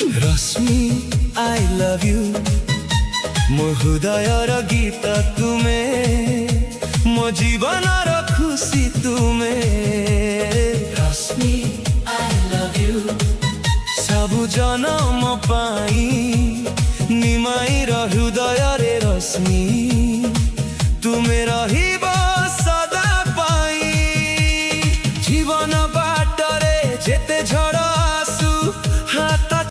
Rashmi I love you मो हृदयर गीत तुमे मो जीवनर खुशी तुमे रश्मि I love you सबु जनम पाई निमाई हृदय रे रश्मि तुमे रही